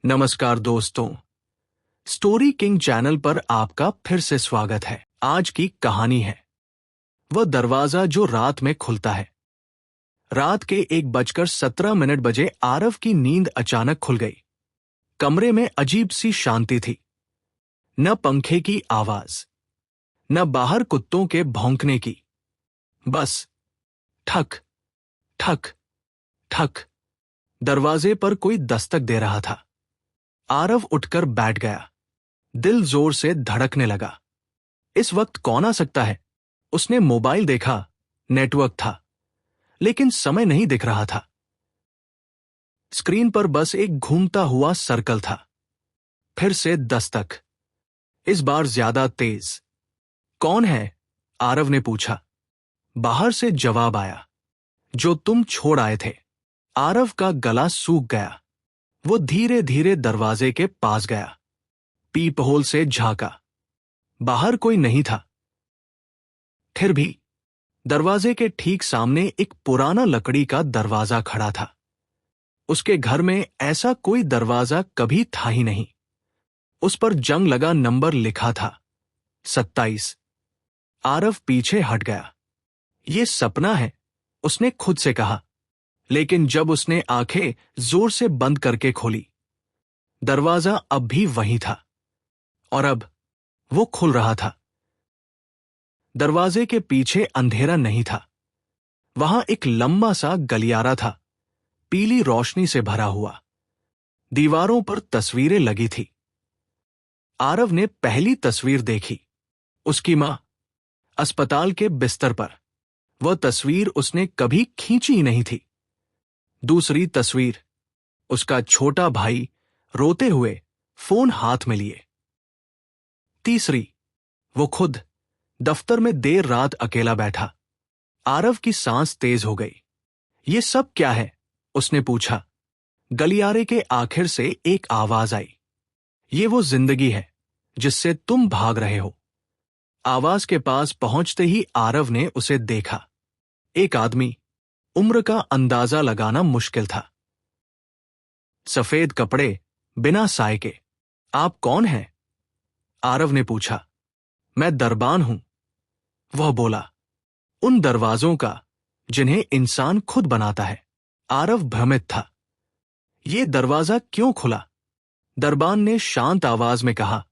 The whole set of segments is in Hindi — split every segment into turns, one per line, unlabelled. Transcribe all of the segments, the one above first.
नमस्कार दोस्तों, स्टोरी किंग चैनल पर आपका फिर से स्वागत है। आज की कहानी है वह दरवाजा जो रात में खुलता है। रात के 1:17 बजे आरव की नींद अचानक खुल गई। कमरे में अजीब सी शांति थी। न पंखे की आवाज, न बाहर कुत्तों के भौंकने की, बस ठक ठक ठक। दरवाजे पर कोई दस्तक दे रहा था। आरव उठकर बैठ गया। दिल जोर से धड़कने लगा। इस वक्त कौन आ सकता है? उसने मोबाइल देखा, नेटवर्क था, लेकिन समय नहीं दिख रहा था। स्क्रीन पर बस एक घूमता हुआ सर्कल था। फिर से दस्तक, इस बार ज्यादा तेज। कौन है? आरव ने पूछा। बाहर से जवाब आया, जो तुम छोड़ आए थे। आरव का गला सूख गया। वो धीरे धीरे दरवाजे के पास गया। पीप होल से झांका। बाहर कोई नहीं था। फिर भी दरवाजे के ठीक सामने एक पुराना लकड़ी का दरवाजा खड़ा था। उसके घर में ऐसा कोई दरवाजा कभी था ही नहीं। उस पर जंग लगा नंबर लिखा था, 27। आरव पीछे हट गया। ये सपना है, उसने खुद से कहा। लेकिन जब उसने आंखें जोर से बंद करके खोली, दरवाजा अब भी वही था, और अब वो खुल रहा था। दरवाजे के पीछे अंधेरा नहीं था। वहां एक लंबा सा गलियारा था, पीली रोशनी से भरा हुआ। दीवारों पर तस्वीरें लगी थी। आरव ने पहली तस्वीर देखी, उसकी मां अस्पताल के बिस्तर पर। वह तस्वीर उसने कभी खींची ही नहीं थी। दूसरी तस्वीर, उसका छोटा भाई रोते हुए फोन हाथ में लिए। तीसरी, वो खुद दफ्तर में देर रात अकेला बैठा। आरव की सांस तेज हो गई। ये सब क्या है? उसने पूछा। गलियारे के आखिर से एक आवाज आई, ये वो जिंदगी है जिससे तुम भाग रहे हो। आवाज के पास पहुंचते ही आरव ने उसे देखा। एक आदमी, उम्र का अंदाजा लगाना मुश्किल था। सफेद कपड़े, बिना साय के। आप कौन हैं? आरव ने पूछा। मैं दरबान हूं, वह बोला। उन दरवाजों का जिन्हें इंसान खुद बनाता है। आरव भ्रमित था। ये दरवाजा क्यों खुला? दरबान ने शांत आवाज में कहा,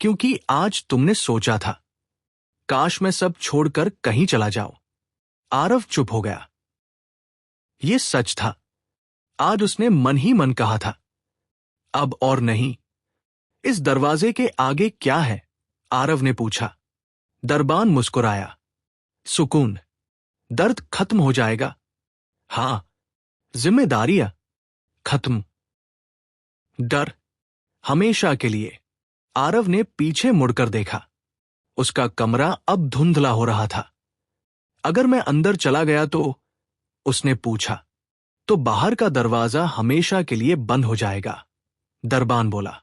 क्योंकि आज तुमने सोचा था, काश मैं सब छोड़कर कहीं चला जाऊं। आरव चुप हो गया। ये सच था। आज उसने मन ही मन कहा था, अब और नहीं। इस दरवाजे के आगे क्या है? आरव ने पूछा। दरबान मुस्कुराया। सुकून, दर्द खत्म हो जाएगा। हां, जिम्मेदारियां खत्म, डर हमेशा के लिए। आरव ने पीछे मुड़कर देखा। उसका कमरा अब धुंधला हो रहा था। अगर मैं अंदर चला गया तो? उसने पूछा। तो बाहर का दरवाजा हमेशा के लिए बंद हो जाएगा, दरबान बोला।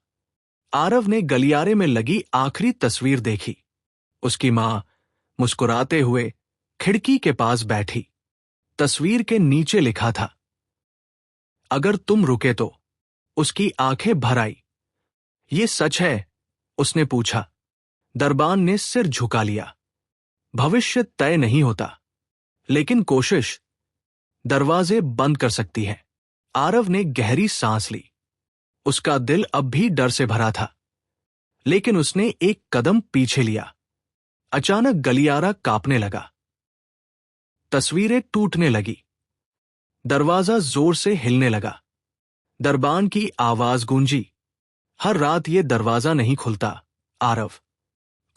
आरव ने गलियारे में लगी आखिरी तस्वीर देखी। उसकी मां मुस्कुराते हुए खिड़की के पास बैठी। तस्वीर के नीचे लिखा था, अगर तुम रुके तो। उसकी आंखें भर आई। ये सच है? उसने पूछा। दरबान ने सिर झुका लिया। भविष्य तय नहीं होता, लेकिन कोशिश दरवाजे बंद कर सकती है। आरव ने गहरी सांस ली। उसका दिल अब भी डर से भरा था, लेकिन उसने एक कदम पीछे लिया। अचानक गलियारा कांपने लगा। तस्वीरें टूटने लगी। दरवाजा जोर से हिलने लगा। दरबान की आवाज गूंजी, हर रात ये दरवाजा नहीं खुलता, आरव।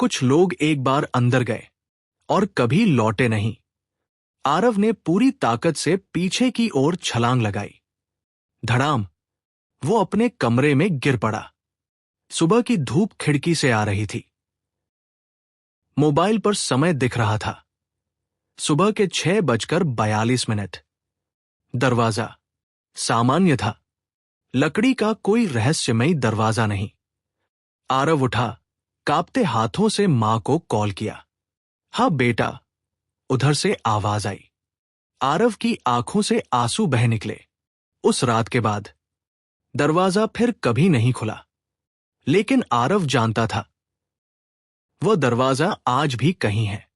कुछ लोग एक बार अंदर गए और कभी लौटे नहीं। आरव ने पूरी ताकत से पीछे की ओर छलांग लगाई। धड़ाम, वो अपने कमरे में गिर पड़ा। सुबह की धूप खिड़की से आ रही थी। मोबाइल पर समय दिख रहा था, सुबह के 6:42। दरवाजा सामान्य था, लकड़ी का कोई रहस्यमयी दरवाजा नहीं। आरव उठा, कांपते हाथों से मां को कॉल किया। हाँ बेटा, उधर से आवाज आई। आरव की आंखों से आंसू बह निकले। उस रात के बाद दरवाजा फिर कभी नहीं खुला, लेकिन आरव जानता था वह दरवाजा आज भी कहीं है,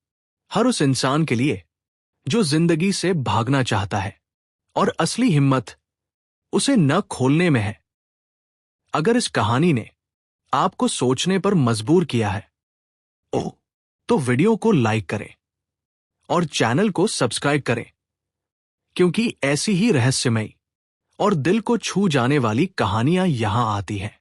हर उस इंसान के लिए जो जिंदगी से भागना चाहता है और असली हिम्मत उसे न खोलने में है। अगर इस कहानी ने आपको सोचने पर मजबूर किया है तो वीडियो को लाइक करें और चैनल को सब्सक्राइब करें, क्योंकि ऐसी ही रहस्यमयी और दिल को छू जाने वाली कहानियां यहां आती हैं।